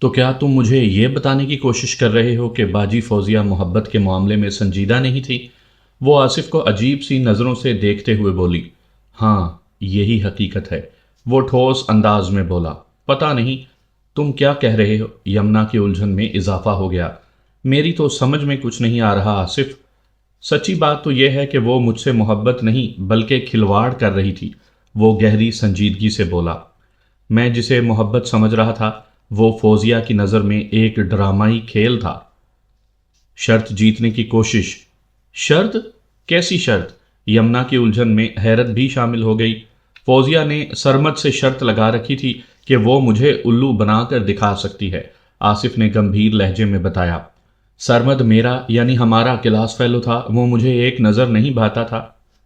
تو کیا تم مجھے یہ بتانے کی کوشش کر رہے ہو کہ باجی فوزیہ محبت کے معاملے میں سنجیدہ نہیں تھی؟ وہ آصف کو عجیب سی نظروں سے دیکھتے ہوئے بولی۔ ہاں، یہی حقیقت ہے، وہ ٹھوس انداز میں بولا۔ پتہ نہیں تم کیا کہہ رہے ہو؟ یمنا کی الجھن میں اضافہ ہو گیا۔ میری تو سمجھ میں کچھ نہیں آ رہا آصف۔ سچی بات تو یہ ہے کہ وہ مجھ سے محبت نہیں بلکہ کھلواڑ کر رہی تھی، وہ گہری سنجیدگی سے بولا۔ میں جسے محبت سمجھ رہا تھا وہ فوزیہ کی نظر میں ایک ڈرامائی کھیل تھا، شرط جیتنے کی کوشش۔ شرط؟ کیسی شرط؟ یمنا کی الجھن میں حیرت بھی شامل ہو گئی۔ فوزیہ نے سرمد سے شرط لگا رکھی تھی کہ وہ مجھے الو بنا کر دکھا سکتی ہے، آصف نے گمبھیر لہجے میں بتایا۔ سرمد میرا یعنی ہمارا کلاس فیلو تھا، وہ مجھے ایک نظر نہیں بھاتا تھا۔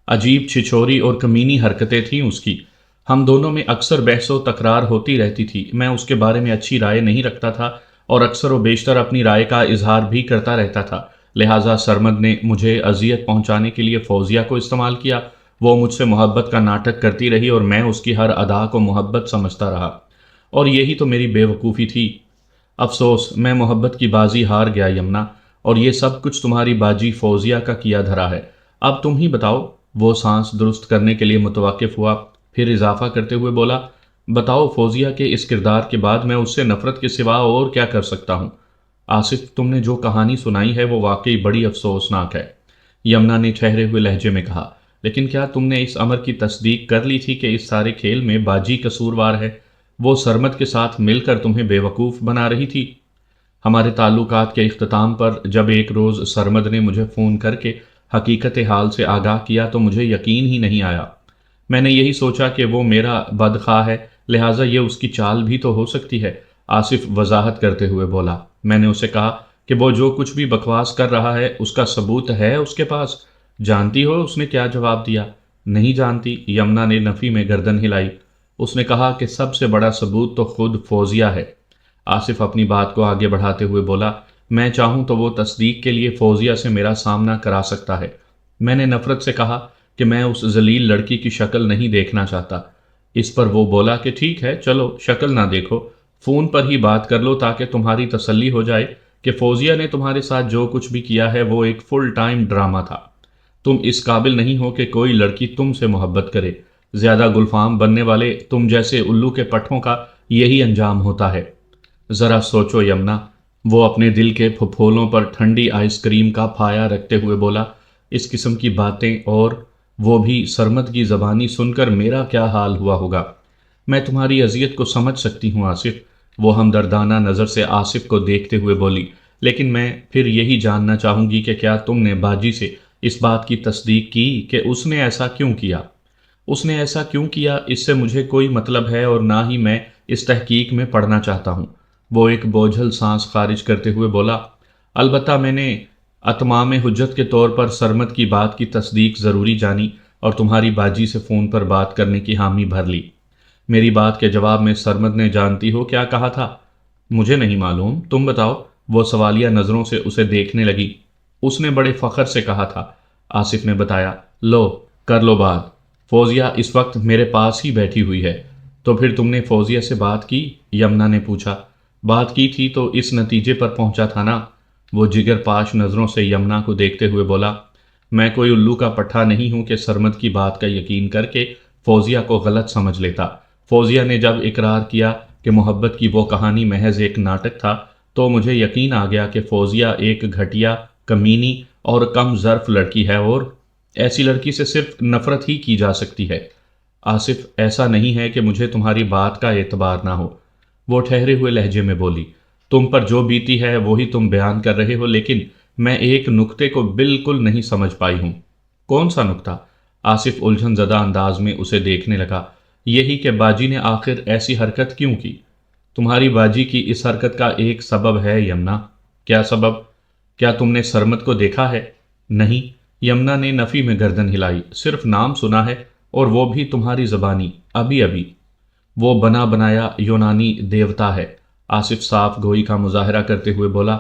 عجیب چھچوری اور کمینی حرکتیں تھیں اس کی۔ ہم دونوں میں اکثر بحث و تکرار ہوتی رہتی تھی، میں اس کے بارے میں اچھی رائے نہیں رکھتا تھا اور اکثر و بیشتر اپنی رائے کا اظہار بھی کرتا رہتا تھا، لہٰذا سرمد نے مجھے اذیت پہنچانے کے لیے فوزیہ کو استعمال کیا۔ وہ مجھ سے محبت کا ناٹک کرتی رہی اور میں اس کی ہر ادا کو محبت سمجھتا رہا، اور یہی تو میری بے وقوفی تھی۔ افسوس، میں محبت کی بازی ہار گیا یمنا، اور یہ سب کچھ تمہاری باجی فوزیہ کا کیا دھرا ہے۔ اب تم ہی بتاؤ۔ وہ سانس درست کرنے کے لیے متوقف ہوا، پھر اضافہ کرتے ہوئے بولا، بتاؤ فوزیہ کے اس کردار کے بعد میں اس سے نفرت کے سوا اور کیا کر سکتا ہوں؟ آصف، تم نے جو کہانی سنائی ہے وہ واقعی بڑی افسوسناک ہے، یمنا نے ٹھہرے ہوئے لہجے میں کہا۔ لیکن کیا تم نے اس امر کی تصدیق کر لی تھی کہ اس سارے کھیل میں باجی قصوروار ہے؟ وہ سرمد کے ساتھ مل کر تمہیں بے وقوف بنا رہی تھی۔ ہمارے تعلقات کے اختتام پر جب ایک روز سرمد نے مجھے فون کر کے حقیقت حال سے آگاہ کیا تو مجھے یقین ہی نہیں آیا۔ میں نے یہی سوچا کہ وہ میرا بدخواہ ہے، لہٰذا یہ اس کی چال بھی تو ہو سکتی ہے، آصف وضاحت کرتے ہوئے بولا۔ میں نے اسے کہا کہ وہ جو کچھ بھی بکواس کر رہا ہے اس کا ثبوت ہے اس کے پاس؟ جانتی ہو اس نے کیا جواب دیا؟ نہیں جانتی، یمنا نے نفی میں گردن ہلائی۔ اس نے کہا کہ سب سے بڑا ثبوت تو خود فوزیہ ہے۔ آصف اپنی بات کو آگے بڑھاتے ہوئے بولا، میں چاہوں تو وہ تصدیق کے لیے فوزیہ سے میرا سامنا کرا سکتا ہے۔ میں نے نفرت سے کہا کہ میں اس ذلیل لڑکی کی شکل نہیں دیکھنا چاہتا۔ اس پر وہ بولا کہ ٹھیک ہے، چلو شکل نہ دیکھو، فون پر ہی بات کر لو تاکہ تمہاری تسلی ہو جائے کہ فوزیہ نے تمہارے ساتھ جو کچھ بھی کیا ہے وہ ایک فل ٹائم ڈرامہ تھا۔ تم اس قابل نہیں ہو کہ کوئی لڑکی تم سے محبت کرے، زیادہ گلفام بننے والے تم جیسے الو کے پٹھوں کا یہی انجام ہوتا ہے۔ ذرا سوچو یمنا، وہ اپنے دل کے پھپھولوں پر ٹھنڈی آئس کریم کا پھایا رکھتے ہوئے بولا، اس قسم کی باتیں، اور وہ بھی سرمد کی زبانی سن کر میرا کیا حال ہوا ہوگا؟ میں تمہاری اذیت کو سمجھ سکتی ہوں آصف، وہ ہمدردانہ نظر سے آصف کو دیکھتے ہوئے بولی، لیکن میں پھر یہی جاننا چاہوں گی کہ کیا تم نے باجی سے اس بات کی تصدیق کی کہ اس نے ایسا کیوں کیا؟ اس نے ایسا کیوں کیا اس سے مجھے کوئی مطلب ہے اور نہ ہی میں اس تحقیق میں پڑھنا چاہتا ہوں، وہ ایک بوجھل سانس خارج کرتے ہوئے بولا۔ البتہ میں نے اتمام حجت کے طور پر سرمد کی بات کی تصدیق ضروری جانی اور تمہاری باجی سے فون پر بات کرنے کی حامی بھر لی۔ میری بات کے جواب میں سرمد نے جانتی ہو کیا کہا تھا؟ مجھے نہیں معلوم، تم بتاؤ، وہ سوالیہ نظروں سے اسے دیکھنے لگی۔ اس نے بڑے فخر سے کہا تھا، آصف نے بتایا۔ لو، کر لو بات، فوزیہ اس وقت میرے پاس ہی بیٹھی ہوئی ہے۔ تو پھر تم نے فوزیہ سے بات کی؟ یمنا نے پوچھا۔ بات کی تھی تو اس نتیجے پر پہنچا تھا نا، وہ جگر پاش نظروں سے یمنا کو دیکھتے ہوئے بولا۔ میں کوئی الو کا پٹھا نہیں ہوں کہ سرمد کی بات کا یقین کر کے فوزیہ کو غلط سمجھ لیتا۔ فوزیہ نے جب اقرار کیا کہ محبت کی وہ کہانی محض ایک ناٹک تھا تو مجھے یقین آ گیا کہ فوزیہ ایک گھٹیا، کمینی اور کم ظرف لڑکی ہے، اور ایسی لڑکی سے صرف نفرت ہی کی جا سکتی ہے۔ آصف، ایسا نہیں ہے کہ مجھے تمہاری بات کا اعتبار نہ ہو، وہ ٹھہرے ہوئے لہجے میں بولی۔ تم پر جو بیتی ہے وہی تم بیان کر رہے ہو، لیکن میں ایک نکتے کو بالکل نہیں سمجھ پائی ہوں۔ کون سا نکتہ؟ آصف الجھن زدہ انداز میں اسے دیکھنے لگا۔ یہی کہ باجی نے آخر ایسی حرکت کیوں کی؟ تمہاری باجی کی اس حرکت کا ایک سبب ہے یمنا۔ کیا سبب؟ کیا تم نے سرمد کو دیکھا ہے؟ نہیں، یمنا نے نفی میں گردن ہلائی، صرف نام سنا ہے، اور وہ بھی تمہاری زبانی، ابھی ابھی۔ وہ بنا بنایا یونانی دیوتا ہے، آصف صاف گوئی کا مظاہرہ کرتے ہوئے بولا۔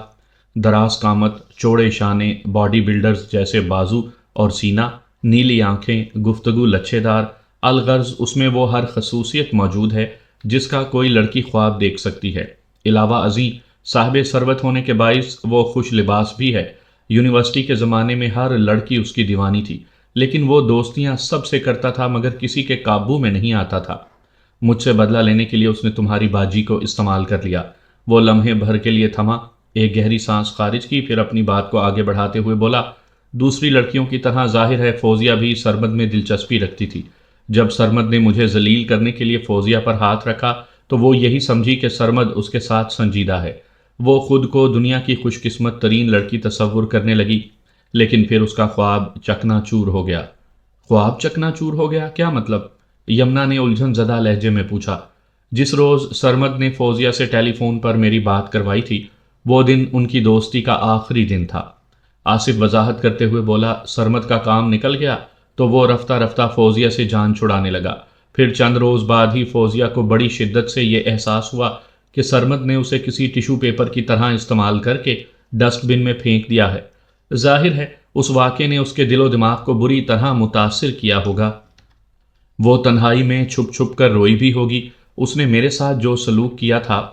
دراز قامت، چوڑے شانے، باڈی بلڈرز جیسے بازو اور سینہ، نیلی آنکھیں، گفتگو لچھے دار، الغرض اس میں وہ ہر خصوصیت موجود ہے جس کا کوئی لڑکی خواب دیکھ سکتی ہے۔ علاوہ ازیں صاحب ثروت ہونے کے باعث وہ خوش لباس بھی ہے۔ یونیورسٹی کے زمانے میں ہر لڑکی اس کی دیوانی تھی، لیکن وہ دوستیاں سب سے کرتا تھا مگر کسی کے قابو میں نہیں آتا تھا۔ مجھ سے بدلہ لینے کے لیے اس نے تمہاری باجی کو استعمال کر لیا۔ وہ لمحے بھر کے لیے تھما، ایک گہری سانس خارج کی، پھر اپنی بات کو آگے بڑھاتے ہوئے بولا، دوسری لڑکیوں کی طرح ظاہر ہے فوزیہ بھی سرمد میں دلچسپی رکھتی تھی۔ جب سرمد نے مجھے ذلیل کرنے کے لیے فوزیہ پر ہاتھ رکھا تو وہ یہی سمجھی کہ سرمد اس کے ساتھ سنجیدہ ہے۔ وہ خود کو دنیا کی خوش قسمت ترین لڑکی تصور کرنے لگی، لیکن پھر اس کا خواب چکنا چور ہو گیا۔ خواب چکنا چور ہو گیا؟ کیا مطلب؟ یمنا نے الجھن زدہ لہجے میں پوچھا۔ جس روز سرمد نے فوزیہ سے ٹیلی فون پر میری بات کروائی تھی، وہ دن ان کی دوستی کا آخری دن تھا۔ آصف وضاحت کرتے ہوئے بولا، سرمد کا کام نکل گیا تو وہ رفتہ رفتہ فوزیہ سے جان چھڑانے لگا۔ پھر چند روز بعد ہی فوزیہ کو بڑی شدت سے یہ احساس ہوا کہ سرمد نے اسے کسی ٹیشو پیپر کی طرح استعمال کر کے ڈسٹ بن میں پھینک دیا ہے۔ ظاہر ہے اس واقعے نے اس کے دل و دماغ کو بری طرح متاثر کیا ہوگا۔ وہ تنہائی میں چھپ چھپ کر روئی بھی ہوگی۔ اس نے میرے ساتھ جو سلوک کیا تھا،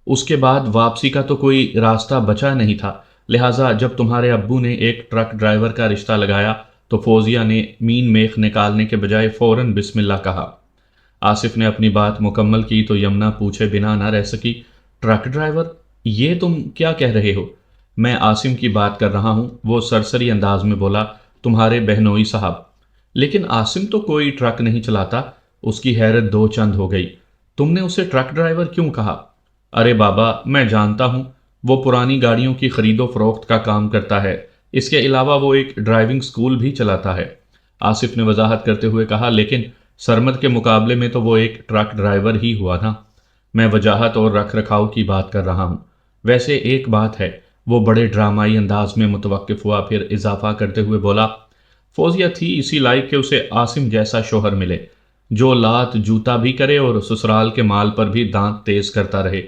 اس کے بعد واپسی کا تو کوئی راستہ بچا نہیں تھا، لہٰذا جب تمہارے ابو نے ایک ٹرک ڈرائیور کا رشتہ لگایا تو فوزیہ نے مین میخ نکالنے کے بجائے فوراً بسم اللہ کہا۔ آصف نے اپنی بات مکمل کی تو یمنا پوچھے بنا نہ رہ سکی، ٹرک ڈرائیور؟ یہ تم کیا کہہ رہے ہو؟ میں عاصم کی بات کر رہا ہوں، وہ سرسری انداز میں بولا، تمہارے بہنوئی صاحب۔ لیکن عاصم تو کوئی ٹرک نہیں چلاتا۔ اس کی حیرت دو چند ہو گئی۔ تم نے اسے ٹرک ڈرائیور کیوں کہا؟ ارے بابا، میں جانتا ہوں، وہ پرانی گاڑیوں کی خرید و فروخت کا کام کرتا ہے، اس کے علاوہ وہ ایک ڈرائیونگ سکول بھی چلاتا ہے۔ آصف نے وضاحت کرتے ہوئے کہا، لیکن سرمد کے مقابلے میں تو وہ ایک ٹرک ڈرائیور ہی ہوا نا۔ میں وجاہت اور رکھ رکھاؤ کی بات کر رہا ہوں۔ ویسے ایک بات ہے، وہ بڑے ڈرامائی انداز میں متوقف ہوا، پھر اضافہ کرتے ہوئے بولا، فوزیہ تھی اسی لائق کہ اسے عاصم جیسا شوہر ملے، جو لات جوتا بھی کرے اور سسرال کے مال پر بھی دانت تیز کرتا رہے۔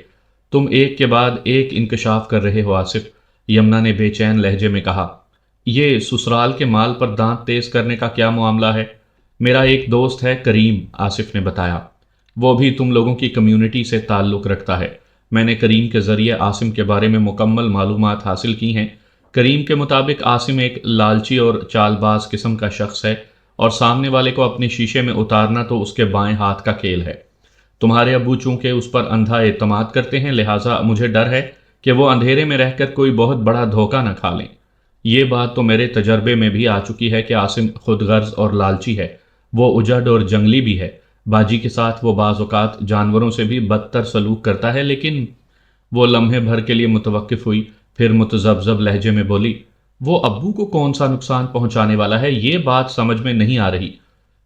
تم ایک کے بعد ایک انکشاف کر رہے ہو آصف، یمنا نے بے چین لہجے میں کہا۔ یہ سسرال کے مال پر دانت تیز کرنے کا کیا معاملہ ہے؟ میرا ایک دوست ہے کریم، آصف نے بتایا، وہ بھی تم لوگوں کی کمیونٹی سے تعلق رکھتا ہے۔ میں نے کریم کے ذریعے عاصم کے بارے میں مکمل معلومات حاصل کی ہیں۔ کریم کے مطابق عاصم ایک لالچی اور چال باز قسم کا شخص ہے، اور سامنے والے کو اپنے شیشے میں اتارنا تو اس کے بائیں ہاتھ کا کھیل ہے۔ تمہارے ابو چونکہ اس پر اندھا اعتماد کرتے ہیں، لہٰذا مجھے ڈر ہے کہ وہ اندھیرے میں رہ کر کوئی بہت بڑا دھوکہ نہ کھا لیں۔ یہ بات تو میرے تجربے میں بھی آ چکی ہے کہ عاصم خود غرض اور لالچی ہے، وہ اجڑ اور جنگلی بھی ہے۔ باجی کے ساتھ وہ بعض اوقات جانوروں سے بھی بدتر سلوک کرتا ہے، لیکن وہ لمحے بھر کے لیے متوقف ہوئی، پھر متذبذب لہجے میں بولی، وہ ابو کو کون سا نقصان پہنچانے والا ہے؟ یہ بات سمجھ میں نہیں آ رہی،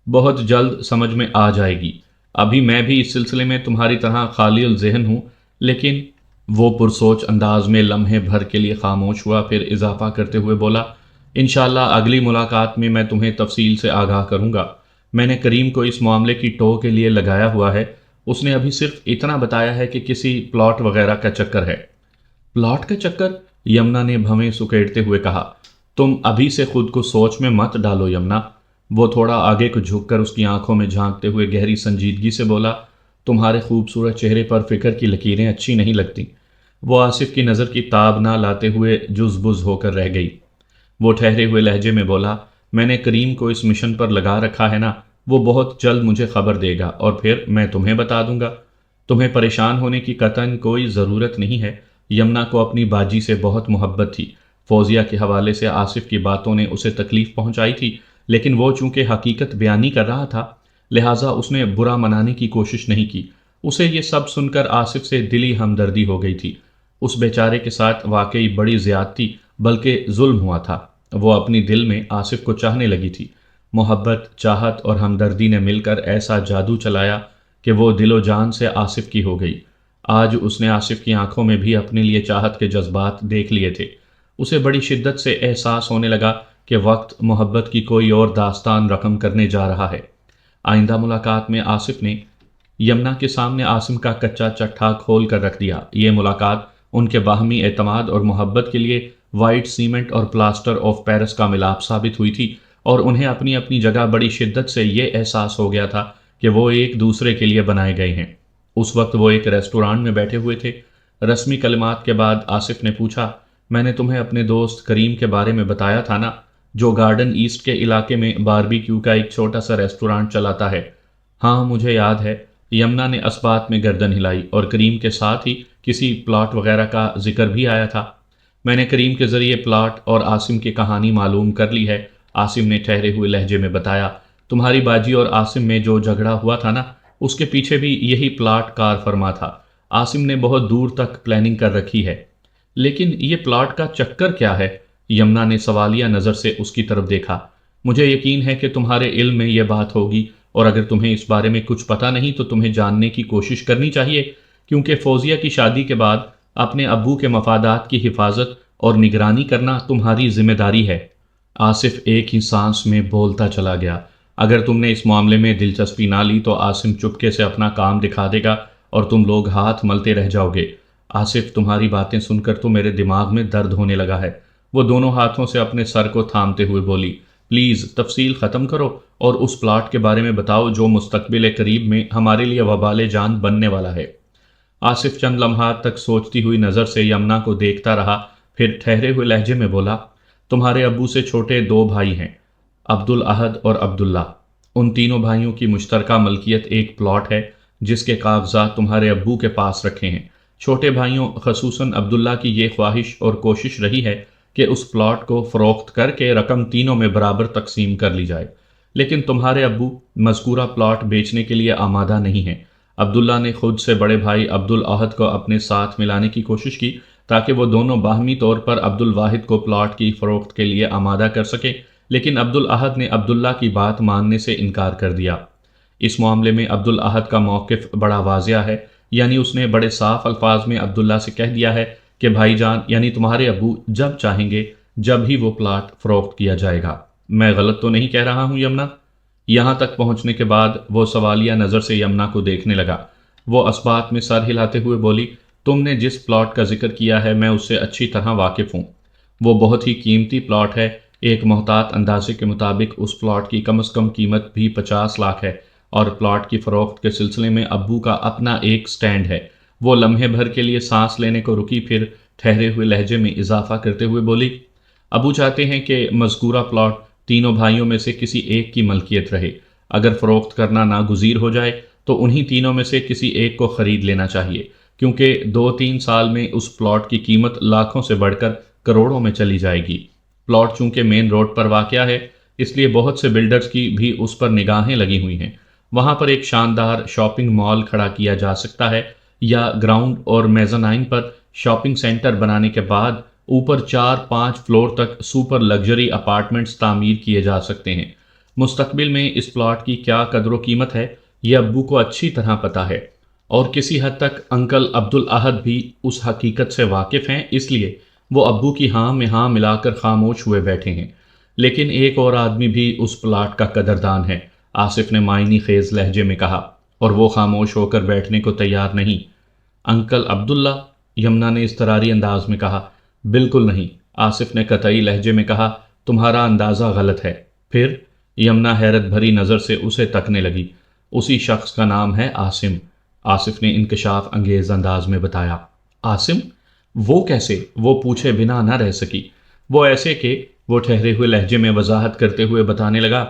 بہت جلد سمجھ میں آ جائے گی۔ ابھی میں بھی اس سلسلے میں تمہاری طرح خالی الذہن ہوں، لیکن وہ پرسوچ انداز میں لمحے بھر کے لیے خاموش ہوا، پھر اضافہ کرتے ہوئے بولا، انشاءاللہ اگلی ملاقات میں میں تمہیں تفصیل سے آگاہ کروں گا۔ میں نے کریم کو اس معاملے کی ٹو کے لیے لگایا ہوا ہے، اس نے ابھی صرف اتنا بتایا ہے کہ کسی پلاٹ وغیرہ کا چکر ہے۔ پلاٹ کا چکر؟ یمنا نے بھویں سکیڑتے ہوئے کہا، تم ابھی سے خود کو سوچ میں مت ڈالو یمنا۔ وہ تھوڑا آگے کو جھک کر اس کی آنکھوں میں جھانکتے ہوئے گہری سنجیدگی سے بولا، تمہارے خوبصورت چہرے پر فکر کی لکیریں اچھی نہیں لگتی۔ وہ آصف کی نظر کی تاب نہ لاتے ہوئے جز بز ہو کر رہ گئی۔ وہ ٹھہرے ہوئے لہجے میں بولا، میں نے کریم کو اس مشن پر لگا رکھا ہے نا، وہ بہت جلد مجھے خبر دے گا اور پھر میں تمہیں بتا دوں گا۔ تمہیں پریشان ہونے کی قطعاً کوئی ضرورت نہیں ہے۔ یمنا کو اپنی باجی سے بہت محبت تھی۔ فوزیہ کے حوالے سے آصف کی باتوں نے اسے تکلیف پہنچائی تھی، لیکن وہ چونکہ حقیقت بیانی کر رہا تھا، لہٰذا اس نے برا منانے کی کوشش نہیں کی۔ اسے یہ سب سن کر آصف سے دلی ہمدردی ہو گئی تھی۔ اس بیچارے کے ساتھ واقعی بڑی زیادتی بلکہ ظلم ہوا تھا۔ وہ اپنی دل میں آصف کو چاہنے لگی تھی۔ محبت، چاہت اور ہمدردی نے مل کر ایسا جادو چلایا کہ وہ دل و جان سے آصف کی ہو گئی۔ آج اس نے آصف کی آنکھوں میں بھی اپنے لیے چاہت کے جذبات دیکھ لیے تھے۔ اسے بڑی شدت سے احساس ہونے لگا کہ وقت محبت کی کوئی اور داستان رقم کرنے جا رہا ہے۔ آئندہ ملاقات میں آصف نے یمنا کے سامنے عاصم کا کچا چٹھا کھول کر رکھ دیا۔ یہ ملاقات ان کے باہمی اعتماد اور محبت کے لیے وائٹ سیمنٹ اور پلاسٹر آف پیرس کا ملاپ ثابت ہوئی تھی، اور انہیں اپنی اپنی جگہ بڑی شدت سے یہ احساس ہو گیا تھا کہ وہ ایک دوسرے کے لیے بنائے گئے ہیں۔ اس وقت وہ ایک ریسٹورانٹ میں بیٹھے ہوئے تھے۔ رسمی کلمات کے بعد آصف نے پوچھا، میں نے تمہیں اپنے دوست کریم کے بارے میں بتایا تھا نا، جو گارڈن ایسٹ کے علاقے میں باربیکیو کا ایک چھوٹا سا ریسٹورانٹ چلاتا ہے؟ ہاں مجھے یاد ہے۔ یمنا نے اسبات میں گردن ہلائی، اور کریم کے ساتھ ہی کسی پلاٹ وغیرہ کا ذکر بھی آیا تھا؟ میں نے کریم کے ذریعے پلاٹ اور عاصم کی کہانی معلوم کر لی ہے، عاصم نے ٹھہرے ہوئے لہجے میں بتایا۔ تمہاری باجی اور عاصم میں جو جھگڑا ہوا تھا نا، اس کے پیچھے بھی یہی پلاٹ کار فرما تھا۔ عاصم نے بہت دور تک پلاننگ کر رکھی ہے۔ لیکن یہ پلاٹ کا چکر کیا ہے؟ یمنا نے سوالیہ نظر سے اس کی طرف دیکھا۔ مجھے یقین ہے کہ تمہارے علم میں یہ بات ہوگی، اور اگر تمہیں اس بارے میں کچھ پتہ نہیں تو تمہیں جاننے کی کوشش کرنی چاہیے، کیونکہ فوزیہ کی شادی کے بعد اپنے ابو کے مفادات کی حفاظت اور نگرانی کرنا تمہاری ذمہ داری ہے۔ آصف ایک ہی سانس میں بولتا چلا گیا۔ اگر تم نے اس معاملے میں دلچسپی نہ لی تو عاصم چپکے سے اپنا کام دکھا دے گا اور تم لوگ ہاتھ ملتے رہ جاؤ گے۔ آصف، تمہاری باتیں سن کر تو میرے دماغ میں درد ہونے لگا ہے۔ وہ دونوں ہاتھوں سے اپنے سر کو تھامتے ہوئے بولی، پلیز تفصیل ختم کرو اور اس پلاٹ کے بارے میں بتاؤ جو مستقبل قریب میں ہمارے لیے وبال جان بننے والا ہے۔ آصف چند لمحات تک سوچتی ہوئی نظر سے یمنا کو دیکھتا رہا، پھر ٹھہرے ہوئے لہجے میں بولا، تمہارے ابو سے چھوٹے دو بھائی ہیں، عبدالاحد اور عبداللہ۔ ان تینوں بھائیوں کی مشترکہ ملکیت ایک پلاٹ ہے جس کے کاغذات تمہارے ابو کے پاس رکھے ہیں۔ چھوٹے بھائیوں خصوصاً عبداللہ کی یہ خواہش اور کوشش رہی ہے کہ اس پلاٹ کو فروخت کر کے رقم تینوں میں برابر تقسیم کر لی جائے، لیکن تمہارے ابو مذکورہ پلاٹ بیچنے کے لیے آمادہ نہیں ہیں۔ عبداللہ نے خود سے بڑے بھائی عبدالاحد کو اپنے ساتھ ملانے کی کوشش کی تاکہ وہ دونوں باہمی طور پر عبدالواحد کو پلاٹ کی فروخت کے لیے آمادہ کر سکے، لیکن عبدالاحد نے عبداللہ کی بات ماننے سے انکار کر دیا۔ اس معاملے میں عبدالاحد کا موقف بڑا واضح ہے، یعنی اس نے بڑے صاف الفاظ میں عبداللہ سے کہہ دیا ہے کہ بھائی جان یعنی تمہارے ابو جب چاہیں گے جب ہی وہ پلاٹ فروخت کیا جائے گا۔ میں غلط تو نہیں کہہ رہا ہوں یمنا؟ یہاں تک پہنچنے کے بعد وہ سوالیہ نظر سے یمنا کو دیکھنے لگا۔ وہ اسبات میں سر ہلاتے ہوئے بولی، تم نے جس پلاٹ کا ذکر کیا ہے میں اس سے اچھی طرح واقف ہوں۔ وہ بہت ہی قیمتی پلاٹ ہے۔ ایک محتاط اندازے کے مطابق اس پلاٹ کی کم از کم قیمت بھی 50 لاکھ ہے، اور پلاٹ کی فروخت کے سلسلے میں ابو کا اپنا ایک سٹینڈ ہے۔ وہ لمحے بھر کے لیے سانس لینے کو رکی، پھر ٹھہرے ہوئے لہجے میں اضافہ کرتے ہوئے بولی، ابو چاہتے ہیں کہ مذکورہ پلاٹ تینوں بھائیوں میں سے کسی ایک کی ملکیت رہے۔ اگر فروخت کرنا ناگزیر ہو جائے تو انہی تینوں میں سے کسی ایک کو خرید لینا چاہیے، کیونکہ 2-3 سال میں اس پلاٹ کی قیمت لاکھوں سے بڑھ کر کروڑوں میں چلی جائے گی۔ پلاٹ چونکہ مین روڈ پر واقع ہے، اس لیے بہت سے بلڈرز کی بھی اس پر نگاہیں لگی ہوئی ہیں۔ وہاں پر ایک شاندار شاپنگ مال کھڑا کیا جا سکتا ہے، یا گراؤنڈ اور میزانائن پر شاپنگ سینٹر بنانے کے بعد اوپر 4-5 فلور تک سپر لگژری اپارٹمنٹس تعمیر کیے جا سکتے ہیں۔ مستقبل میں اس پلاٹ کی کیا قدر و قیمت ہے یہ ابو کو اچھی طرح پتہ ہے، اور کسی حد تک انکل عبدالاحد بھی اس حقیقت سے واقف ہیں، اس لیے وہ ابو کی ہاں میں ہاں ملا کر خاموش ہوئے بیٹھے ہیں۔ لیکن ایک اور آدمی بھی اس پلاٹ کا قدردان ہے، آصف نے معنی خیز لہجے میں کہا، اور وہ خاموش ہو کر بیٹھنے کو تیار نہیں۔ انکل عبداللہ؟ یمنا نے اضطراری انداز میں کہا۔ بالکل نہیں، آصف نے قطعی لہجے میں کہا، تمہارا اندازہ غلط ہے۔ پھر؟ یمنا حیرت بھری نظر سے اسے تکنے لگی۔ اسی شخص کا نام ہے عاصم، آصف نے انکشاف انگیز انداز میں بتایا۔ عاصم؟ وہ کیسے؟ وہ پوچھے بنا نہ رہ سکی۔ وہ ایسے کہ وہ ٹھہرے ہوئے لہجے میں وضاحت کرتے ہوئے بتانے لگا،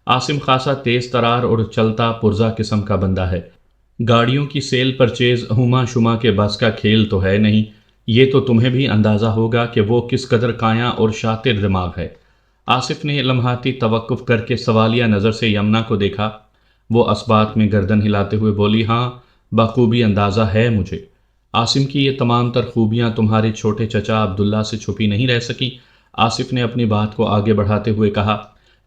عاصم خاصا تیز ترار اور چلتا پرزا قسم کا بندہ ہے۔ گاڑیوں کی سیل پرچیز ہما شما کے بس کا کھیل تو ہے نہیں۔ یہ تو تمہیں بھی اندازہ ہوگا کہ وہ کس قدر کایاں اور شاطر دماغ ہے۔ آصف نے لمحاتی توقف کر کے سوالیہ نظر سے یمنا کو دیکھا۔ وہ اسبات میں گردن ہلاتے ہوئے بولی، ہاں بخوبی اندازہ ہے مجھے۔ عاصم کی یہ تمام تر خوبیاں تمہارے چھوٹے چچا عبداللہ سے چھپی نہیں رہ سکیں، آصف نے اپنی بات کو آگے بڑھاتے ہوئے کہا،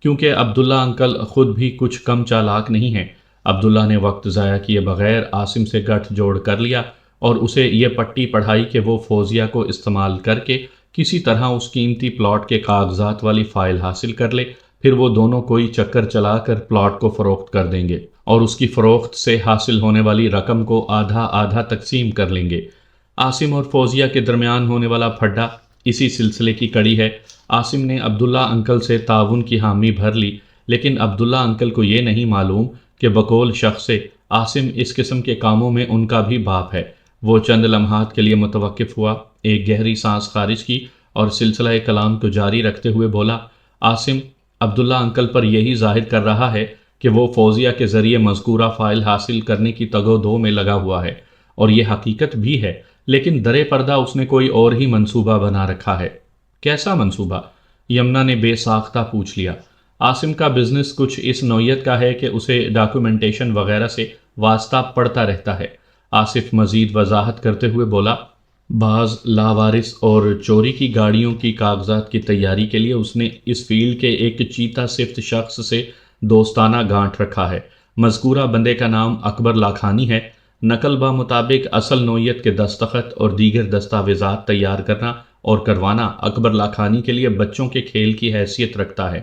کیونکہ عبداللہ انکل خود بھی کچھ کم چالاک نہیں ہیں۔ عبداللہ نے وقت ضائع کیے بغیر عاصم سے گٹھ جوڑ کر لیا اور اسے یہ پٹی پڑھائی کہ وہ فوزیہ کو استعمال کر کے کسی طرح اس قیمتی پلاٹ کے کاغذات والی فائل حاصل کر لے، پھر وہ دونوں کوئی چکر چلا کر پلاٹ کو فروخت کر دیں گے اور اس کی فروخت سے حاصل ہونے والی رقم کو آدھا آدھا تقسیم کر لیں گے۔ عاصم اور فوزیہ کے درمیان ہونے والا پھڈا اسی سلسلے کی کڑی ہے۔ عاصم نے عبداللہ انکل سے تعاون کی حامی بھر لی، لیکن عبداللہ انکل کو یہ نہیں معلوم کہ بقول شخص سے عاصم اس قسم کے کاموں میں ان کا بھی باپ ہے۔ وہ چند لمحات کے لیے متوقف ہوا، ایک گہری سانس خارج کی اور سلسلہ کلام کو جاری رکھتے ہوئے بولا، عاصم، عبداللہ انکل پر یہی ظاہر کر رہا ہے کہ وہ فوزیہ کے ذریعے مذکورہ فائل حاصل کرنے کی تگ و دو میں لگا ہوا ہے، اور یہ حقیقت بھی ہے، لیکن درِ پردہ اس نے کوئی اور ہی منصوبہ بنا رکھا ہے۔ کیسا منصوبہ؟ یمنا نے بے ساختہ پوچھ لیا۔ عاصم کا بزنس کچھ اس نوعیت کا ہے کہ اسے ڈاکومنٹیشن وغیرہ سے واسطہ پڑتا رہتا ہے۔ آصف مزید وضاحت کرتے ہوئے بولا، بعض لاوارث اور چوری کی گاڑیوں کی کاغذات کی تیاری کے لیے اس نے اس فیلڈ کے ایک چیتا صفت شخص سے دوستانہ گانٹھ رکھا ہے۔ مذکورہ بندے کا نام اکبر لاکھانی ہے۔ نقل با مطابق اصل نوعیت کے دستخط اور دیگر دستاویزات تیار کرنا اور کروانا اکبر لاکھانی کے لیے بچوں کے کھیل کی حیثیت رکھتا ہے،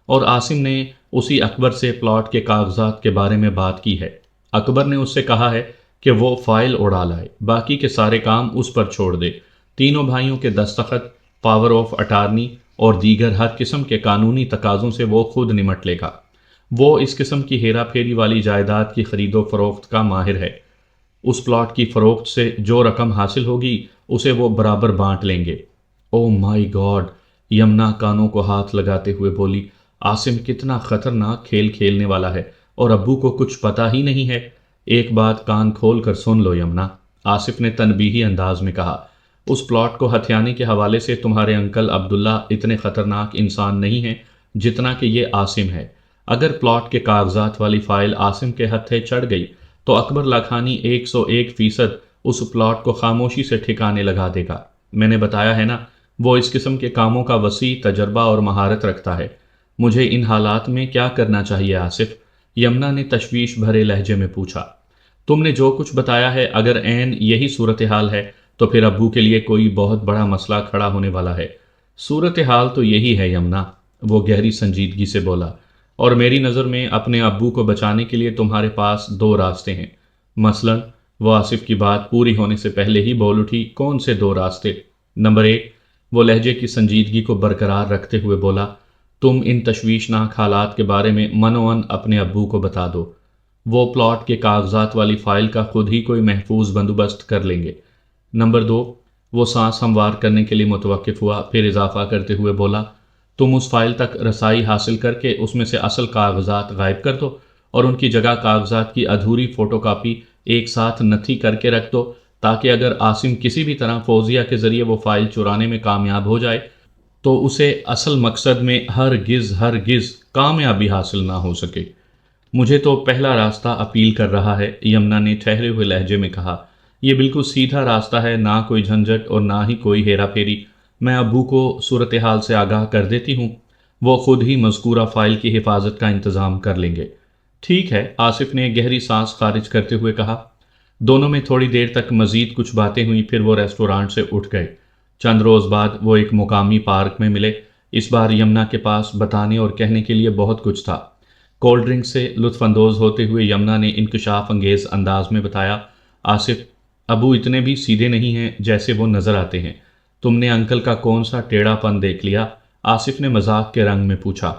اور عاصم نے اسی اکبر سے پلاٹ کے کاغذات کے بارے میں بات کی ہے۔ اکبر نے اس سے کہا ہے کہ وہ فائل اڑا لائے، باقی کے سارے کام اس پر چھوڑ دے۔ تینوں بھائیوں کے دستخط، پاور آف اٹارنی اور دیگر ہر قسم کے قانونی تقاضوں سے وہ خود نمٹ لے گا۔ وہ اس قسم کی ہیرا پھیری والی جائیداد کی خرید و فروخت کا ماہر ہے۔ اس پلاٹ کی فروخت سے جو رقم حاصل ہوگی اسے وہ برابر بانٹ لیں گے۔ او مائی گاڈ! یمنا کانوں کو ہاتھ لگاتے ہوئے بولی، عاصم کتنا خطرناک کھیل کھیلنے والا ہے، اور ابو کو کچھ پتہ ہی نہیں ہے۔ ایک بات کان کھول کر سن لو یمنا، آصف نے تنبیہی انداز میں کہا، اس پلاٹ کو ہتھیانے کے حوالے سے تمہارے انکل عبداللہ اتنے خطرناک انسان نہیں ہیں جتنا کہ یہ عاصم ہے۔ اگر پلاٹ کے کاغذات والی فائل عاصم کے ہتھے چڑھ گئی تو اکبر لاکھانی 101% اس پلاٹ کو خاموشی سے ٹھکانے لگا دے گا۔ میں نے بتایا ہے نا، وہ اس قسم کے کاموں کا وسیع تجربہ اور مہارت رکھتا ہے۔ مجھے ان حالات میں کیا کرنا چاہیے آصف؟ یمنا نے تشویش بھرے لہجے میں پوچھا۔ تم نے جو کچھ بتایا ہے، اگر عین یہی صورتحال ہے تو پھر ابو کے لیے کوئی بہت بڑا مسئلہ کھڑا ہونے والا ہے۔ صورتحال تو یہی ہے یمنا، وہ گہری سنجیدگی سے بولا، اور میری نظر میں اپنے ابو کو بچانے کے لیے تمہارے پاس دو راستے ہیں۔ مثلاً، وہ آصف کی بات پوری ہونے سے پہلے ہی بول اٹھی، کون سے دو راستے؟ نمبر 1، وہ لہجے کی سنجیدگی کو برقرار رکھتے ہوئے بولا، تم ان تشویشناک حالات کے بارے میں منوعاً اپنے ابو کو بتا دو۔ وہ پلاٹ کے کاغذات والی فائل کا خود ہی کوئی محفوظ بندوبست کر لیں گے۔ نمبر 2، وہ سانس ہموار کرنے کے لیے متوقف ہوا، پھر اضافہ کرتے ہوئے بولا، تم اس فائل تک رسائی حاصل کر کے اس میں سے اصل کاغذات غائب کر دو، اور ان کی جگہ کاغذات کی ادھوری فوٹو کاپی ایک ساتھ نتھی کر کے رکھ دو، تاکہ اگر عاصم کسی بھی طرح فوزیہ کے ذریعے وہ فائل چرانے میں کامیاب ہو جائے تو اسے اصل مقصد میں ہرگز کامیابی حاصل نہ ہو سکے۔ مجھے تو پہلا راستہ اپیل کر رہا ہے، یمنا نے ٹھہرے ہوئے لہجے میں کہا۔ یہ بالکل سیدھا راستہ ہے، نہ کوئی جھنجھٹ اور نہ ہی کوئی ہیرا پھیری۔ میں ابو کو صورتحال سے آگاہ کر دیتی ہوں، وہ خود ہی مذکورہ فائل کی حفاظت کا انتظام کر لیں گے۔ ٹھیک ہے، آصف نے گہری سانس خارج کرتے ہوئے کہا۔ دونوں میں تھوڑی دیر تک مزید کچھ باتیں ہوئیں، پھر وہ ریسٹورانٹ سے اٹھ گئے۔ چند روز بعد وہ ایک مقامی پارک میں ملے۔ اس بار یمنا کے پاس بتانے اور کہنے کے لیے بہت کچھ تھا۔ کولڈ ڈرنک سے لطف اندوز ہوتے ہوئے یمنا نے انکشاف انگیز انداز میں بتایا، آصف، ابو اتنے بھی سیدھے نہیں ہیں جیسے وہ نظر آتے ہیں۔ تم نے انکل کا کون سا ٹیڑھا پن دیکھ لیا؟ آصف نے مذاق کے رنگ میں پوچھا۔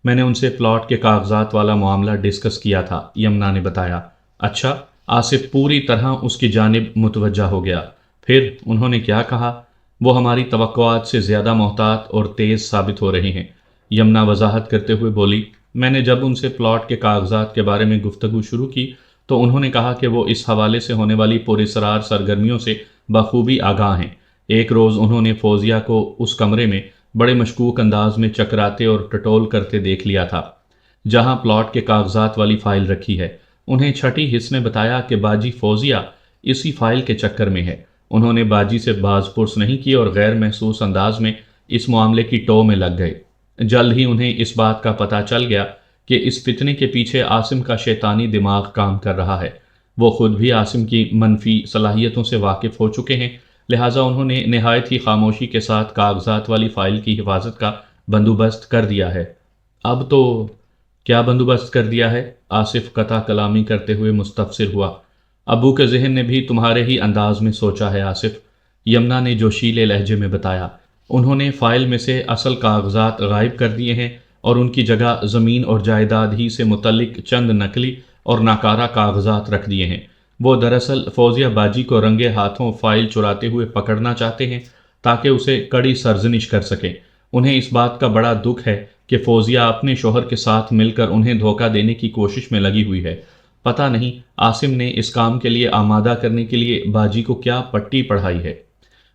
میں نے ان سے پلاٹ کے کاغذات والا معاملہ ڈسکس کیا تھا، یمنا نے بتایا۔ اچھا؟ آصف پوری طرح اس کی جانب متوجہ ہو گیا۔ پھر انہوں نے کیا کہا؟ وہ ہماری توقعات سے زیادہ محتاط اور تیز ثابت ہو رہے ہیں، یمنا وضاحت کرتے ہوئے بولی۔ میں نے جب ان سے پلاٹ کے کاغذات کے بارے میں گفتگو شروع کی تو انہوں نے کہا کہ وہ اس حوالے سے ہونے والی پراسرار سرگرمیوں سے بخوبی آگاہ ہیں۔ ایک روز انہوں نے فوزیہ کو اس کمرے میں بڑے مشکوک انداز میں چکراتے اور ٹٹول کرتے دیکھ لیا تھا جہاں پلاٹ کے کاغذات والی فائل رکھی ہے۔ انہیں چھٹی حص نے بتایا کہ باجی فوزیہ اسی فائل کے چکر میں ہے۔ انہوں نے باجی سے باز پرس نہیں کی اور غیر محسوس انداز میں اس معاملے کی ٹو میں لگ گئے۔ جلد ہی انہیں اس بات کا پتہ چل گیا کہ اس فتنے کے پیچھے عاصم کا شیطانی دماغ کام کر رہا ہے۔ وہ خود بھی عاصم کی منفی صلاحیتوں سے واقف ہو چکے ہیں، لہٰذا انہوں نے نہایت ہی خاموشی کے ساتھ کاغذات والی فائل کی حفاظت کا بندوبست کر دیا ہے۔ اب تو کیا بندوبست کر دیا ہے؟ آصف قطع کلامی کرتے ہوئے مستفسر ہوا۔ ابو کے ذہن نے بھی تمہارے ہی انداز میں سوچا ہے آصف، یمنا نے جوشیلے لہجے میں بتایا۔ انہوں نے فائل میں سے اصل کاغذات غائب کر دیے ہیں اور ان کی جگہ زمین اور جائیداد ہی سے متعلق چند نقلی اور ناکارہ کاغذات رکھ دیے ہیں۔ وہ دراصل فوزیہ باجی کو رنگے ہاتھوں فائل چراتے ہوئے پکڑنا چاہتے ہیں تاکہ اسے کڑی سرزنش کر سکیں۔ انہیں اس بات کا بڑا دکھ ہے کہ فوزیہ اپنے شوہر کے ساتھ مل کر انہیں دھوکہ دینے کی کوشش میں لگی ہوئی ہے۔ پتہ نہیں عاصم نے اس کام کے لیے آمادہ کرنے کے لیے باجی کو کیا پٹی پڑھائی ہے۔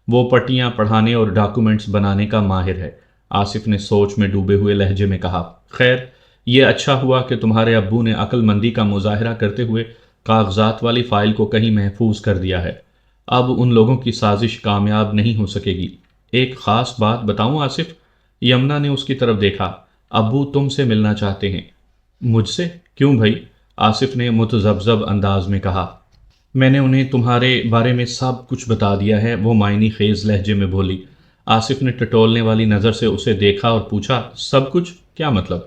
وہ پٹیاں پڑھانے اور ڈاکومنٹس بنانے کا ماہر ہے۔ آصف نے سوچ میں ڈوبے ہوئے لہجے میں کہا، خیر یہ اچھا ہوا کہ تمہارے ابو نے عقل مندی کا مظاہرہ کرتے ہوئے کاغذات والی فائل کو کہیں محفوظ کر دیا ہے۔ اب ان لوگوں کی سازش کامیاب نہیں ہو سکے گی۔ ایک خاص بات بتاؤں آصف؟ یمنا نے اس کی طرف دیکھا۔ ابو تم سے ملنا چاہتے ہیں۔ مجھ سے؟ کیوں بھائی؟ آصف نے متذبذب انداز میں کہا۔ میں نے انہیں تمہارے بارے میں سب کچھ بتا دیا ہے، وہ معنی خیز لہجے میں بولی۔ آصف نے ٹٹولنے والی نظر سے اسے دیکھا اور پوچھا، سب کچھ کیا مطلب؟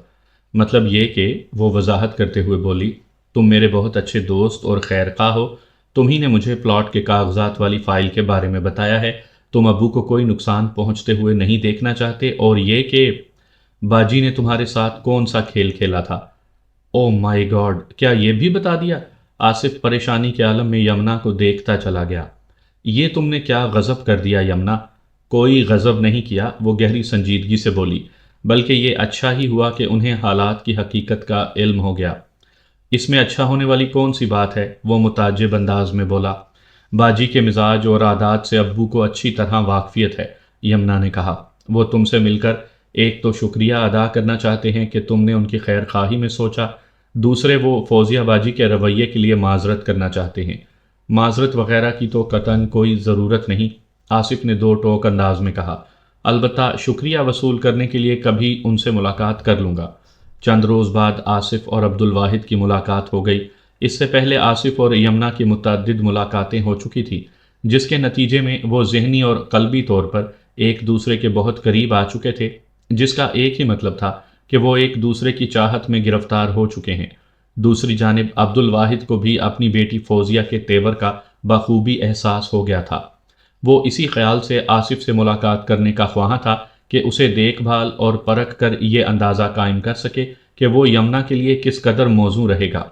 مطلب یہ کہ، وہ وضاحت کرتے ہوئے بولی، تم میرے بہت اچھے دوست اور خیر خواہ ہو۔ تم ہی نے مجھے پلاٹ کے کاغذات والی فائل کے بارے میں بتایا ہے۔ تم ابو کو کوئی نقصان پہنچتے ہوئے نہیں دیکھنا چاہتے، اور یہ کہ باجی نے تمہارے ساتھ کون سا کھیل کھیلا تھا۔ او مائی گاڈ، کیا یہ بھی بتا دیا؟ آصف پریشانی کے عالم میں یمنا کو دیکھتا چلا گیا۔ یہ تم نے کیا غضب کر دیا یمنا؟ کوئی غضب نہیں کیا، وہ گہری سنجیدگی سے بولی، بلکہ یہ اچھا ہی ہوا کہ انہیں حالات کی حقیقت کا علم ہو گیا۔ اس میں اچھا ہونے والی کون سی بات ہے؟ وہ متعجب انداز میں بولا۔ باجی کے مزاج اور عادات سے ابو کو اچھی طرح واقفیت ہے، یمنا نے کہا۔ وہ تم سے مل کر ایک تو شکریہ ادا کرنا چاہتے ہیں کہ تم نے ان کی خیر خواہی میں سوچا، دوسرے وہ فوزیہ باجی کے رویے کے لیے معذرت کرنا چاہتے ہیں۔ معذرت وغیرہ کی تو قطعاً کوئی ضرورت نہیں، آصف نے دو ٹوک انداز میں کہا۔ البتہ شکریہ وصول کرنے کے لیے کبھی ان سے ملاقات کر لوں گا۔ چند روز بعد آصف اور عبدالواحد کی ملاقات ہو گئی۔ اس سے پہلے آصف اور یمنا کی متعدد ملاقاتیں ہو چکی تھیں، جس کے نتیجے میں وہ ذہنی اور قلبی طور پر ایک دوسرے کے بہت قریب آ چکے تھے، جس کا ایک ہی مطلب تھا کہ وہ ایک دوسرے کی چاہت میں گرفتار ہو چکے ہیں۔ دوسری جانب عبدالواحد کو بھی اپنی بیٹی فوزیہ کے تیور کا بخوبی احساس ہو گیا تھا۔ وہ اسی خیال سے آصف سے ملاقات کرنے کا خواہاں تھا کہ اسے دیکھ بھال اور پرکھ کر یہ اندازہ قائم کر سکے کہ وہ یمنا کے لیے کس قدر موزوں رہے گا۔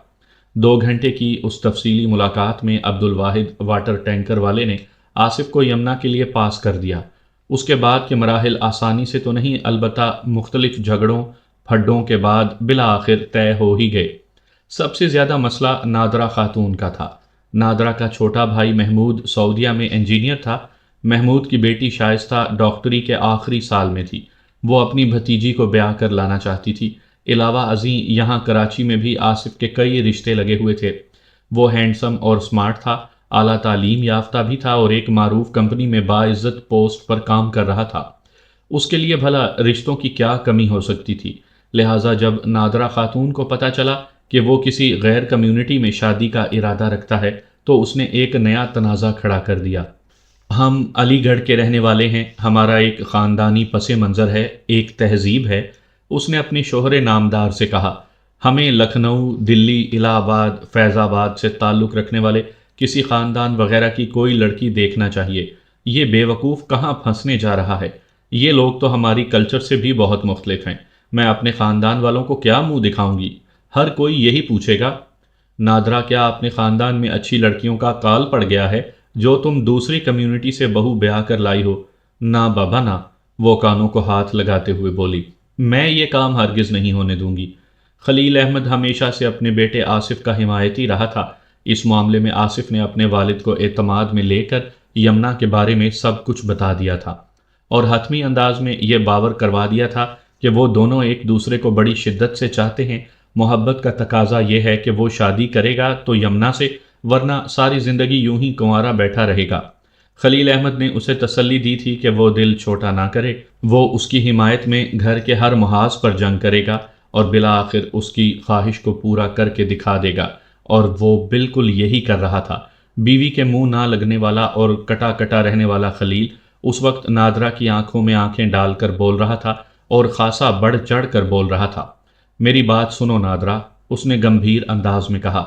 2 گھنٹے کی اس تفصیلی ملاقات میں عبدالواحد واٹر ٹینکر والے نے آصف کو یمنا کے لیے پاس کر دیا۔ اس کے بعد کے مراحل آسانی سے تو نہیں، البتہ مختلف جھگڑوں پھڈوں کے بعد بالآخر طے ہو ہی گئے۔ سب سے زیادہ مسئلہ نادرہ خاتون کا تھا۔ نادرہ کا چھوٹا بھائی محمود سعودیہ میں انجینئر تھا۔ محمود کی بیٹی شائستہ ڈاکٹری کے آخری سال میں تھی۔ وہ اپنی بھتیجی کو بیاہ کر لانا چاہتی تھی۔ علاوہ ازیں یہاں کراچی میں بھی آصف کے کئی رشتے لگے ہوئے تھے۔ وہ ہینڈسم اور سمارٹ تھا، اعلیٰ تعلیم یافتہ بھی تھا اور ایک معروف کمپنی میں باعزت پوسٹ پر کام کر رہا تھا۔ اس کے لیے بھلا رشتوں کی کیا کمی ہو سکتی تھی؟ لہٰذا جب نادرہ خاتون کو پتہ چلا کہ وہ کسی غیر کمیونٹی میں شادی کا ارادہ رکھتا ہے تو اس نے ایک نیا تنازع کھڑا کر دیا۔ ہم علی گڑھ کے رہنے والے ہیں، ہمارا ایک خاندانی پس منظر ہے، ایک تہذیب ہے، اس نے اپنے شوہر نامدار سے کہا۔ ہمیں لکھنؤ، دلی، الہ آباد، فیض آباد سے تعلق رکھنے والے کسی خاندان وغیرہ کی کوئی لڑکی دیکھنا چاہیے۔ یہ بے وقوف کہاں پھنسنے جا رہا ہے؟ یہ لوگ تو ہماری کلچر سے بھی بہت مختلف ہیں۔ میں اپنے خاندان والوں کو کیا منہ دکھاؤں گی؟ ہر کوئی یہی پوچھے گا۔ نادرہ، کیا اپنے خاندان میں اچھی لڑکیوں کا کال پڑ گیا ہے جو تم دوسری کمیونٹی سے بہو بیاہ کر لائی ہو؟ نہ بابا نہ، وہ کانوں کو ہاتھ لگاتے ہوئے بولی۔ میں یہ کام ہرگز نہیں ہونے دوں گی۔ خلیل احمد ہمیشہ سے اپنے بیٹے آصف کا حمایتی رہا تھا۔ اس معاملے میں آصف نے اپنے والد کو اعتماد میں لے کر یمنا کے بارے میں سب کچھ بتا دیا تھا، اور حتمی انداز میں یہ باور کروا دیا تھا کہ وہ دونوں ایک دوسرے کو بڑی شدت سے چاہتے ہیں۔ محبت کا تقاضا یہ ہے کہ وہ شادی کرے گا تو یمنا سے، ورنہ ساری زندگی یوں ہی کنوارا بیٹھا رہے گا۔ خلیل احمد نے اسے تسلی دی تھی کہ وہ دل چھوٹا نہ کرے، وہ اس کی حمایت میں گھر کے ہر محاذ پر جنگ کرے گا اور بالآخر اس کی خواہش کو پورا کر کے دکھا دے گا، اور وہ بالکل یہی کر رہا تھا۔ بیوی کے منہ نہ لگنے والا اور کٹا کٹا رہنے والا خلیل اس وقت نادرہ کی آنکھوں میں آنکھیں ڈال کر بول رہا تھا، اور خاصا بڑھ چڑھ کر بول رہا تھا۔ میری بات سنو نادرہ، اس نے گمبھیر انداز میں کہا۔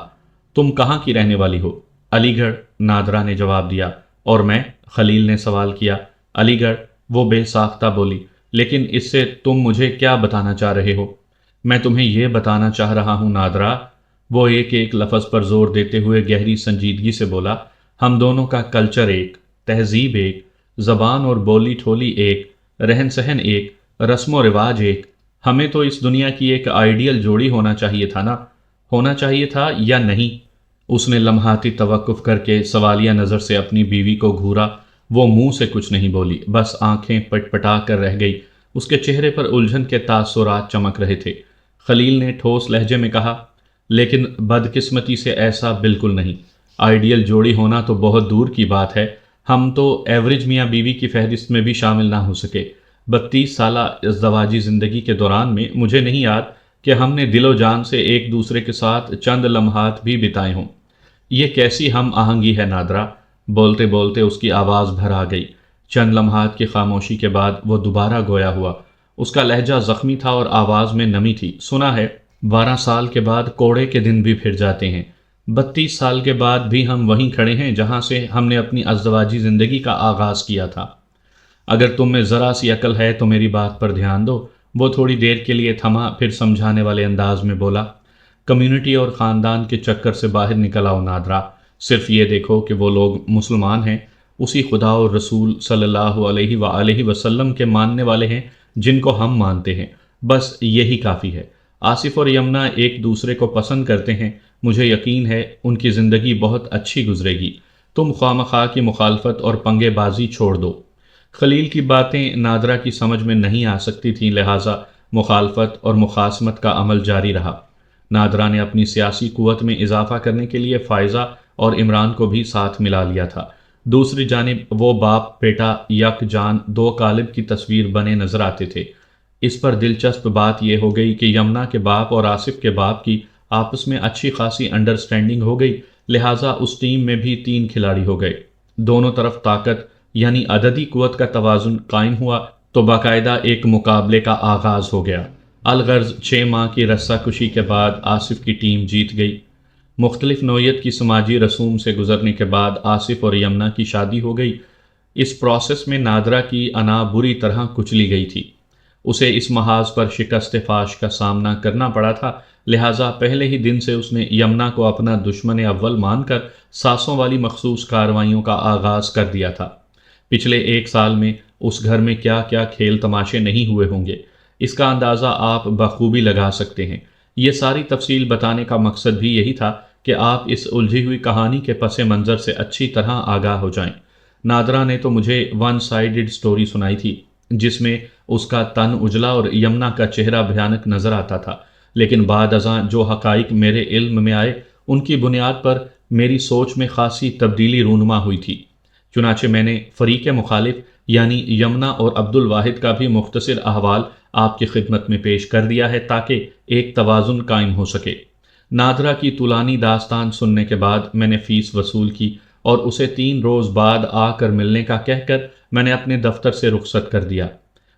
تم کہاں کی رہنے والی ہو؟ علی گڑھ، نادرہ نے جواب دیا۔ اور میں؟ خلیل نے سوال کیا۔ علی گڑھ، وہ بے ساختہ بولی۔ لیکن اس سے تم مجھے کیا بتانا چاہ رہے ہو؟ میں تمہیں یہ بتانا چاہ رہا ہوں نادرہ، وہ ایک ایک لفظ پر زور دیتے ہوئے گہری سنجیدگی سے بولا، ہم دونوں کا کلچر ایک، تہذیب ایک، زبان اور بولی ٹھولی ایک، رہن سہن ایک، رسم و رواج ایک۔ ہمیں تو اس دنیا کی ایک آئیڈیل جوڑی ہونا چاہیے تھا نا، ہونا چاہیے تھا یا نہیں؟ اس نے لمحاتی توقف کر کے سوالیہ نظر سے اپنی بیوی کو گھورا۔ وہ منہ سے کچھ نہیں بولی، بس آنکھیں پٹ پٹا کر رہ گئی۔ اس کے چہرے پر الجھن کے تاثرات چمک رہے تھے۔ خلیل نے ٹھوس لہجے میں کہا، لیکن بدقسمتی سے ایسا بالکل نہیں۔ آئیڈیل جوڑی ہونا تو بہت دور کی بات ہے، ہم تو ایوریج میاں بیوی کی فہرست میں بھی شامل نہ ہو سکے۔ 32 سالہ ازدواجی زندگی کے دوران میں مجھے نہیں یاد کہ ہم نے دل و جان سے ایک دوسرے کے ساتھ چند لمحات بھی بتائے ہوں۔ یہ کیسی ہم آہنگی ہے نادرا؟ بولتے بولتے اس کی آواز بھر آ گئی۔ چند لمحات کی خاموشی کے بعد وہ دوبارہ گویا ہوا۔ اس کا لہجہ زخمی تھا اور آواز میں نمی تھی۔ سنا ہے 12 سال کے بعد کوڑے کے دن بھی پھر جاتے ہیں۔ 32 سال کے بعد بھی ہم وہیں کھڑے ہیں جہاں سے ہم نے اپنی ازدواجی زندگی کا آغاز کیا تھا۔ اگر تم میں ذرا سی عقل ہے تو میری بات پر دھیان دو۔ وہ تھوڑی دیر کے لیے تھما، پھر سمجھانے والے انداز میں بولا، کمیونٹی اور خاندان کے چکر سے باہر نکل آؤ نادرا۔ صرف یہ دیکھو کہ وہ لوگ مسلمان ہیں، اسی خدا اور رسول صلی اللہ علیہ وآلہ وسلم کے ماننے والے ہیں جن کو ہم مانتے ہیں۔ بس یہی کافی ہے۔ آصف اور یمنا ایک دوسرے کو پسند کرتے ہیں، مجھے یقین ہے ان کی زندگی بہت اچھی گزرے گی۔ تم خواہ کی مخالفت اور پنگے بازی چھوڑ دو۔ خلیل کی باتیں نادرا کی سمجھ میں نہیں آ سکتی تھیں، لہٰذا مخالفت اور مخاصمت کا عمل جاری رہا۔ نادرا نے اپنی سیاسی قوت میں اضافہ کرنے کے لیے فائزہ اور عمران کو بھی ساتھ ملا لیا تھا۔ دوسری جانب وہ باپ بیٹا یک جان دو قالب کی تصویر بنے نظر آتے تھے۔ اس پر دلچسپ بات یہ ہو گئی کہ یمنا کے باپ اور آصف کے باپ کی آپس میں اچھی خاصی انڈرسٹینڈنگ ہو گئی، لہٰذا اس ٹیم میں بھی 3 کھلاڑی ہو گئے۔ دونوں طرف طاقت یعنی عددی قوت کا توازن قائم ہوا تو باقاعدہ ایک مقابلے کا آغاز ہو گیا۔ الغرض 6 ماہ کی رسہ کشی کے بعد آصف کی ٹیم جیت گئی۔ مختلف نوعیت کی سماجی رسوم سے گزرنے کے بعد آصف اور یمنا کی شادی ہو گئی۔ اس پروسیس میں نادرا کی انا بری طرح کچلی گئی تھی۔ اسے اس محاذ پر شکست فاش کا سامنا کرنا پڑا تھا، لہٰذا پہلے ہی دن سے اس نے یمنا کو اپنا دشمن اول مان کر ساسوں والی مخصوص کارروائیوں کا آغاز کر دیا تھا۔ پچھلے 1 سال میں اس گھر میں کیا کیا کھیل تماشے نہیں ہوئے ہوں گے، اس کا اندازہ آپ بخوبی لگا سکتے ہیں۔ یہ ساری تفصیل بتانے کا مقصد بھی یہی تھا کہ آپ اس الجھی ہوئی کہانی کے پس منظر سے اچھی طرح آگاہ ہو جائیں۔ نادرا نے تو مجھے ون سائیڈڈ سٹوری سنائی تھی، جس میں اس کا تن اجلا اور یمنا کا چہرہ بھیانک نظر آتا تھا، لیکن بعد ازاں جو حقائق میرے علم میں آئے ان کی بنیاد پر میری سوچ میں خاصی تبدیلی رونما ہوئی تھی۔ چنانچہ میں نے فریق مخالف یعنی یمنا اور عبد الواحد کا بھی مختصر احوال آپ کی خدمت میں پیش کر دیا ہے تاکہ ایک توازن قائم ہو سکے۔ نادرا کی طولانی داستان سننے کے بعد میں نے فیس وصول کی اور اسے 3 روز بعد آ کر ملنے کا کہہ کر میں نے اپنے دفتر سے رخصت کر دیا۔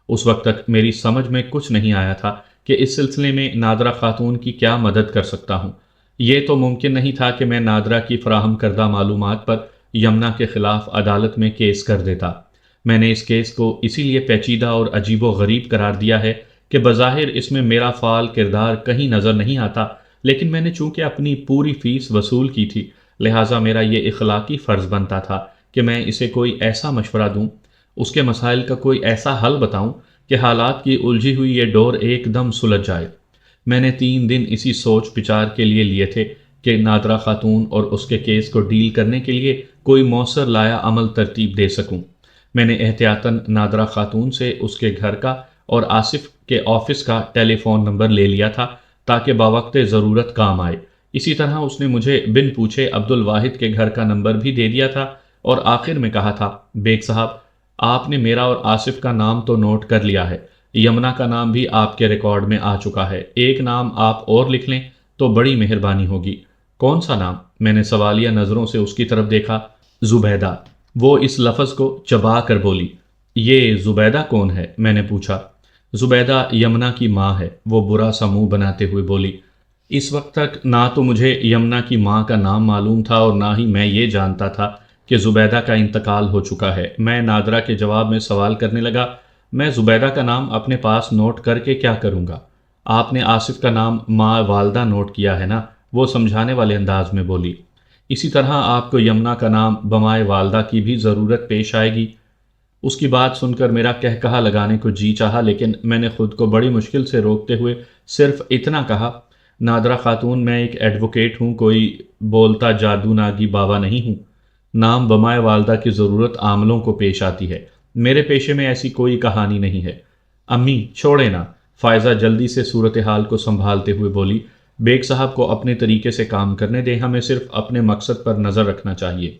اس وقت تک میری سمجھ میں کچھ نہیں آیا تھا کہ اس سلسلے میں نادرا خاتون کی کیا مدد کر سکتا ہوں۔ یہ تو ممکن نہیں تھا کہ میں نادرا کی فراہم کردہ معلومات پر یمنا کے خلاف عدالت میں کیس کر دیتا۔ میں نے اس کیس کو اسی لیے پیچیدہ اور عجیب و غریب قرار دیا ہے کہ بظاہر اس میں میرا فعال کردار کہیں نظر نہیں آتا، لیکن میں نے چونکہ اپنی پوری فیس وصول کی تھی، لہٰذا میرا یہ اخلاقی فرض بنتا تھا کہ میں اسے کوئی ایسا مشورہ دوں، اس کے مسائل کا کوئی ایسا حل بتاؤں کہ حالات کی الجھی ہوئی یہ ڈور ایک دم سلجھ جائے۔ میں نے 3 دن اسی سوچ بچار کے لیے تھے کہ نادرا خاتون اور اس کے کیس کو ڈیل کرنے کے لیے کوئی مؤثر لایا عمل ترتیب دے سکوں۔ میں نے احتیاطاً نادرا خاتون سے اس کے گھر کا اور آصف کے آفس کا ٹیلی فون نمبر لے لیا تھا تاکہ باوقت ضرورت کام آئے۔ اسی طرح اس نے مجھے بن پوچھے عبد الواحد کے گھر کا نمبر بھی دے دیا تھا اور آخر میں کہا تھا، بیگ صاحب آپ نے میرا اور آصف کا نام تو نوٹ کر لیا ہے، یمنا کا نام بھی آپ کے ریکارڈ میں آ چکا ہے، ایک نام آپ اور لکھ لیں تو بڑی مہربانی ہوگی۔ کون سا نام؟ میں نے سوالیہ نظروں سے اس کی طرف دیکھا۔ زبیدہ۔ وہ اس لفظ کو چبا کر بولی۔ یہ زبیدہ کون ہے؟ میں نے پوچھا۔ زبیدہ یمنا کی ماں ہے، وہ برا سا منہ بناتے ہوئے بولی۔ اس وقت تک نہ تو مجھے یمنا کی ماں کا نام معلوم تھا اور نہ ہی میں یہ جانتا تھا کہ زبیدہ کا انتقال ہو چکا ہے۔ میں نادرا کے جواب میں سوال کرنے لگا، میں زبیدہ کا نام اپنے پاس نوٹ کر کے کیا کروں گا؟ آپ نے آصف کا نام ماں والدہ نوٹ کیا ہے نا؟ وہ سمجھانے والے انداز میں بولی۔ اسی طرح آپ کو یمنا کا نام بمائے والدہ کی بھی ضرورت پیش آئے گی۔ اس کی بات سن کر میرا کہا لگانے کو جی چاہا، لیکن میں نے خود کو بڑی مشکل سے روکتے ہوئے صرف اتنا کہا، نادرا خاتون، میں ایک ایڈوکیٹ ہوں، کوئی بولتا جادو ناگی بابا نہیں ہوں۔ نام بمائے والدہ کی ضرورت عاملوں کو پیش آتی ہے، میرے پیشے میں ایسی کوئی کہانی نہیں ہے۔ امی چھوڑے نا، فائزہ جلدی سے صورتحال کو سنبھالتے ہوئے بولی، بیگ صاحب کو اپنے طریقے سے کام کرنے دیں، ہمیں صرف اپنے مقصد پر نظر رکھنا چاہیے۔